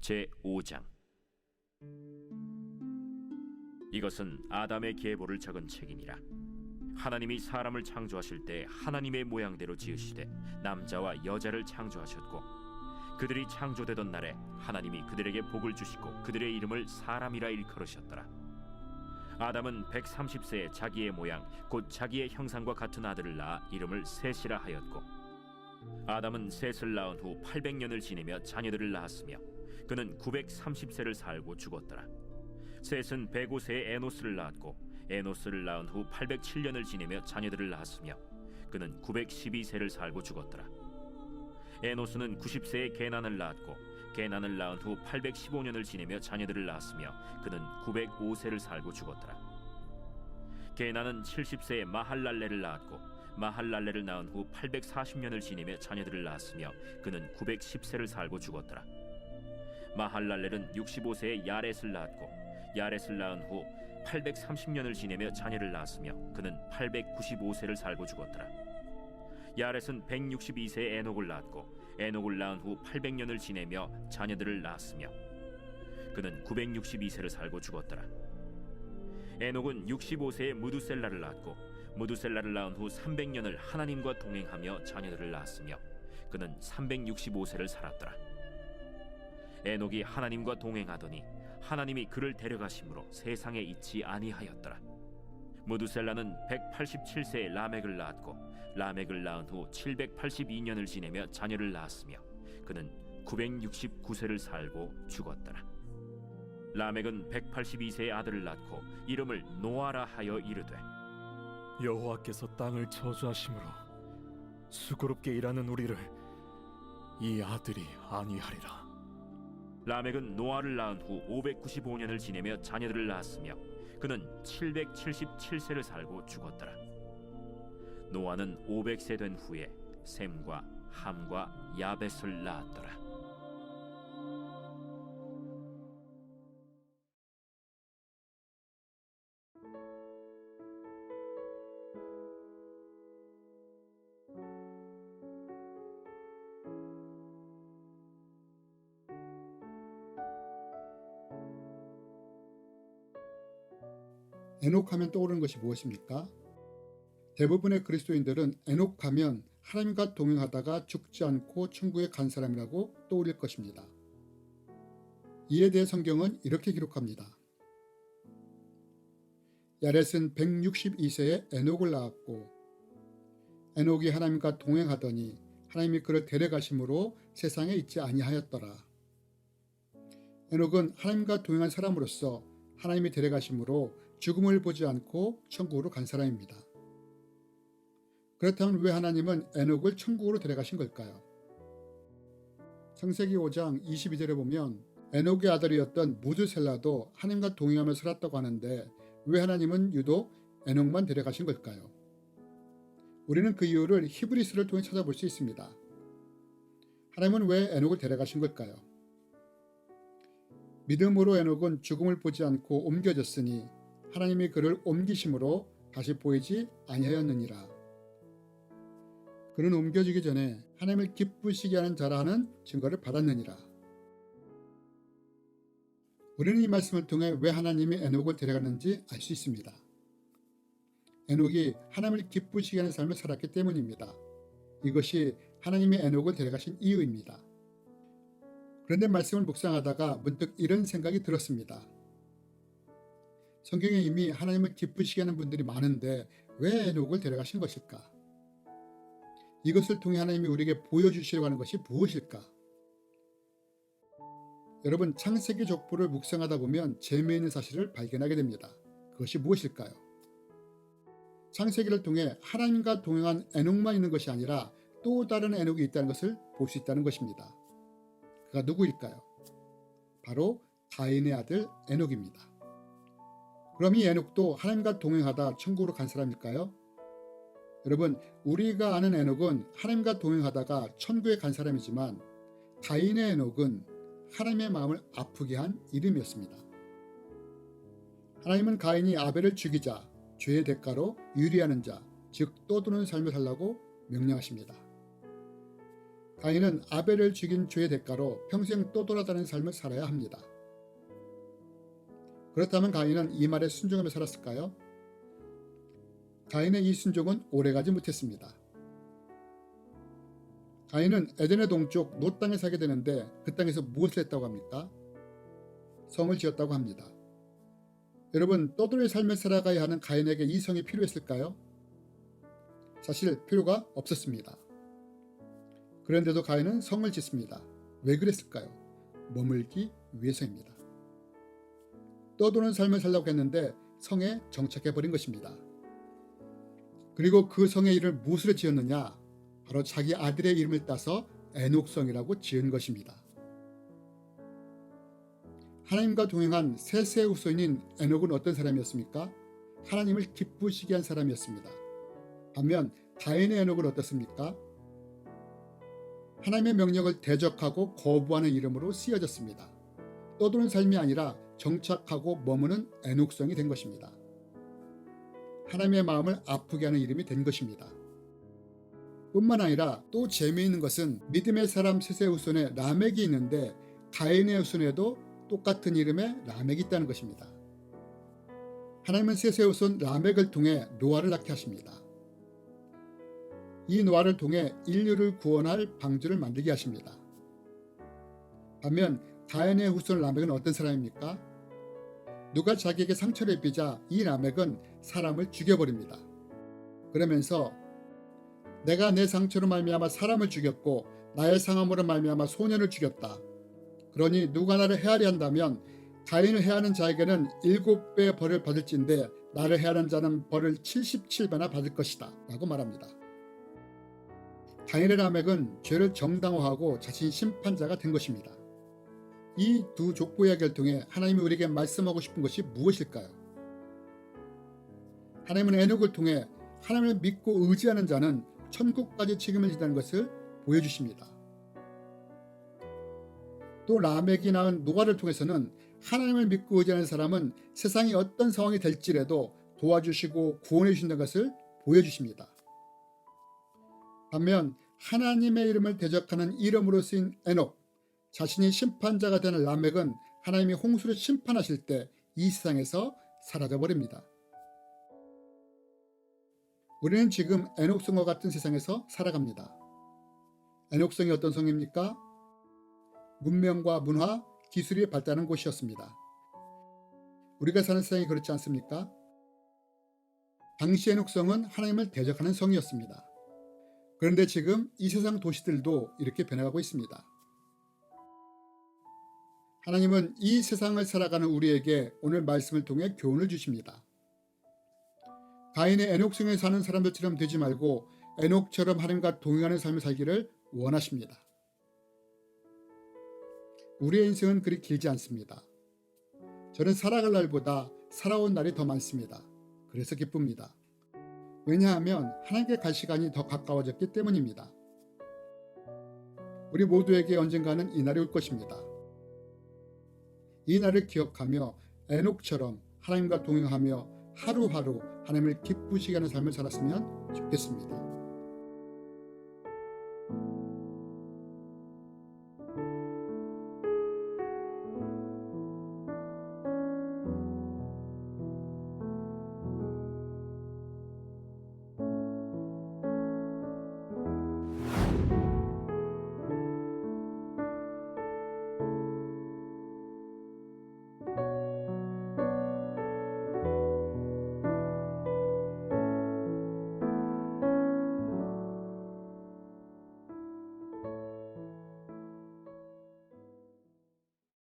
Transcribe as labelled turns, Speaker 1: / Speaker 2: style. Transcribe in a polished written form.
Speaker 1: 제5장. 이것은 아담의 계보를 적은 책이니라. 하나님이 사람을 창조하실 때 하나님의 모양대로 지으시되 남자와 여자를 창조하셨고, 그들이 창조되던 날에 하나님이 그들에게 복을 주시고 그들의 이름을 사람이라 일컬으셨더라. 아담은 130세에 자기의 모양 곧 자기의 형상과 같은 아들을 낳아 이름을 셋이라 하였고, 아담은 셋을 낳은 후 800년을 지내며 자녀들을 낳았으며 그는 930세를 살고 죽었더라. 셋은 105세에 에노스를 낳았고, 에노스를 낳은 후 807년을 지내며 자녀들을 낳았으며 그는 912세를 살고 죽었더라. 에노스는 90세에 게난을 낳았고, 게난을 낳은 후 815년을 지내며 자녀들을 낳았으며 그는 905세를 살고 죽었더라. 게난은 70세에 마할랄레를 낳았고, 마할랄레를 낳은 후 840년을 지내며 자녀들을 낳았으며 그는 910세를 살고 죽었더라. 마할랄렐은 65세에 야렛을 낳았고, 야렛을 낳은 후 830년을 지내며 자녀를 낳았으며 그는 895세를 살고 죽었더라. 야렛은 162세에 에녹을 낳았고, 에녹을 낳은 후 800년을 지내며 자녀들을 낳았으며 그는 962세를 살고 죽었더라. 에녹은 65세에 무두셀라를 낳았고, 무두셀라를 낳은 후 300년을 하나님과 동행하며 자녀들을 낳았으며 그는 365세를 살았더라. 에녹이 하나님과 동행하더니 하나님이 그를 데려가심으로 세상에 있지 아니하였더라. 무두셀라는 187세에 라멕을 낳았고, 라멕을 낳은 후 782년을 지내며 자녀를 낳았으며 그는 969세를 살고 죽었더라. 라멕은 182세의 아들을 낳고 이름을 노아라 하여 이르되,
Speaker 2: 여호와께서 땅을 저주하심으로 수고롭게 일하는 우리를 이 아들이 안위하리라.
Speaker 1: 라멕은 노아를 낳은 후 595년을 지내며 자녀들을 낳았으며 그는 777세를 살고 죽었더라. 노아는 500세 된 후에 셈과 함과 야벳을 낳았더라.
Speaker 3: 에녹하면 떠오르는 것이 무엇입니까? 대부분의 그리스도인들은 에녹하면 하나님과 동행하다가 죽지 않고 천국에 간 사람이라고 떠올릴 것입니다. 이에 대해 성경은 이렇게 기록합니다. 야렛은 162세에 에녹을 낳았고, 에녹이 하나님과 동행하더니 하나님이 그를 데려가심으로 세상에 있지 아니하였더라. 에녹은 하나님과 동행한 사람으로서 하나님이 데려가심으로 죽음을 보지 않고 천국으로 간 사람입니다. 그렇다면 왜 하나님은 에녹을 천국으로 데려가신 걸까요? 창세기 5장 22절에 보면 에녹의 아들이었던 무드셀라도 하나님과 동행하며 살았다고 하는데 왜 하나님은 유독 에녹만 데려가신 걸까요? 우리는 그 이유를 히브리서를 통해 찾아볼 수 있습니다. 하나님은 왜 에녹을 데려가신 걸까요? 믿음으로 에녹은 죽음을 보지 않고 옮겨졌으니 하나님이 그를 옮기심으로 다시 보이지 아니하였느니라. 그는 옮겨지기 전에 하나님을 기쁘시게 하는 자라 하는 증거를 받았느니라. 우리는 이 말씀을 통해 왜 하나님이 에녹을 데려갔는지 알 수 있습니다. 에녹이 하나님을 기쁘시게 하는 삶을 살았기 때문입니다. 이것이 하나님이 에녹을 데려가신 이유입니다. 그런데 말씀을 묵상하다가 문득 이런 생각이 들었습니다. 성경에 이미 하나님을 기쁘시게 하는 분들이 많은데 왜 에녹을 데려가신 것일까? 이것을 통해 하나님이 우리에게 보여주시려고 하는 것이 무엇일까? 여러분, 창세기 족보를 묵상하다 보면 재미있는 사실을 발견하게 됩니다. 그것이 무엇일까요? 창세기를 통해 하나님과 동행한 에녹만 있는 것이 아니라 또 다른 에녹이 있다는 것을 볼 수 있다는 것입니다. 그가 누구일까요? 바로 가인의 아들 에녹입니다. 그럼 이 에녹도 하나님과 동행하다 천국으로 간 사람일까요? 여러분, 우리가 아는 에녹은 하나님과 동행하다가 천국에 간 사람이지만 가인의 에녹은 하나님의 마음을 아프게 한 이름이었습니다. 하나님은 가인이 아벨을 죽이자 죄의 대가로 유리하는 자, 즉 떠도는 삶을 살라고 명령하십니다. 가인은 아벨을 죽인 죄의 대가로 평생 떠돌아다니는 삶을 살아야 합니다. 그렇다면 가인은 이 말에 순종하며 살았을까요? 가인의 이 순종은 오래가지 못했습니다. 가인은 에덴의 동쪽 놋 땅에 살게 되는데 그 땅에서 무엇을 했다고 합니까? 성을 지었다고 합니다. 여러분, 떠돌이 삶을 살아가야 하는 가인에게 이 성이 필요했을까요? 사실 필요가 없었습니다. 그런데도 가인은 성을 짓습니다. 왜 그랬을까요? 머물기 위해서입니다. 떠도는 삶을 살려고 했는데 성에 정착해버린 것입니다. 그리고 그 성의 이름을 무엇으로 지었느냐? 바로 자기 아들의 이름을 따서 에녹성이라고 지은 것입니다. 하나님과 동행한 셋의 후손인 에녹은 어떤 사람이었습니까? 하나님을 기쁘시게 한 사람이었습니다. 반면 가인의 에녹은 어떻습니까? 하나님의 명령을 대적하고 거부하는 이름으로 쓰여졌습니다. 떠도는 삶이 아니라 정착하고 머무는 에녹성이 된 것입니다. 하나님의 마음을 아프게 하는 이름이 된 것입니다. 뿐만 아니라 또 재미있는 것은 믿음의 사람 셋의 후손에 라멕이 있는데 가인의 후손에도 똑같은 이름의 라멕이 있다는 것입니다. 하나님은 셋의 후손 라멕을 통해 노아를 낳게 하십니다. 이 노아를 통해 인류를 구원할 방주를 만들게 하십니다. 반면 가인의 후손 라멕은 어떤 사람입니까? 누가 자기에게 상처를 입히자 이 라멕은 사람을 죽여버립니다. 그러면서 내가 내 상처로 말미암아 사람을 죽였고 나의 상함으로 말미암아 소년을 죽였다. 그러니 누가 나를 헤아려 한다면 가인을 헤아는 자에게는 7배 벌을 받을진데 나를 헤아는 자는 벌을 77배나 받을 것이다 라고 말합니다. 가인의 라멕은 죄를 정당화하고 자신 심판자가 된 것입니다. 이 두 족보 이야기를 통해 하나님이 우리에게 말씀하고 싶은 것이 무엇일까요? 하나님은 에녹을 통해 하나님을 믿고 의지하는 자는 천국까지 책임을 지다는 것을 보여주십니다. 또 라멕이 낳은 노아를 통해서는 하나님을 믿고 의지하는 사람은 세상이 어떤 상황이 될지라도 도와주시고 구원해 주신다는 것을 보여주십니다. 반면 하나님의 이름을 대적하는 이름으로 쓰인 에녹, 자신이 심판자가 되는 라멕은 하나님이 홍수를 심판하실 때 이 세상에서 사라져버립니다. 우리는 지금 에녹성과 같은 세상에서 살아갑니다. 에녹성이 어떤 성입니까? 문명과 문화, 기술이 발달한 곳이었습니다. 우리가 사는 세상이 그렇지 않습니까? 당시 에녹성은 하나님을 대적하는 성이었습니다. 그런데 지금 이 세상 도시들도 이렇게 변해가고 있습니다. 하나님은 이 세상을 살아가는 우리에게 오늘 말씀을 통해 교훈을 주십니다. 가인의 에녹성에 사는 사람들처럼 되지 말고 에녹처럼 하나님과 동행하는 삶을 살기를 원하십니다. 우리의 인생은 그리 길지 않습니다. 저는 살아갈 날보다 살아온 날이 더 많습니다. 그래서 기쁩니다. 왜냐하면 하나님께 갈 시간이 더 가까워졌기 때문입니다. 우리 모두에게 언젠가는 이 날이 올 것입니다. 이 날을 기억하며 에녹처럼 하나님과 동행하며 하루하루 하나님을 기쁘시게 하는 삶을 살았으면 좋겠습니다.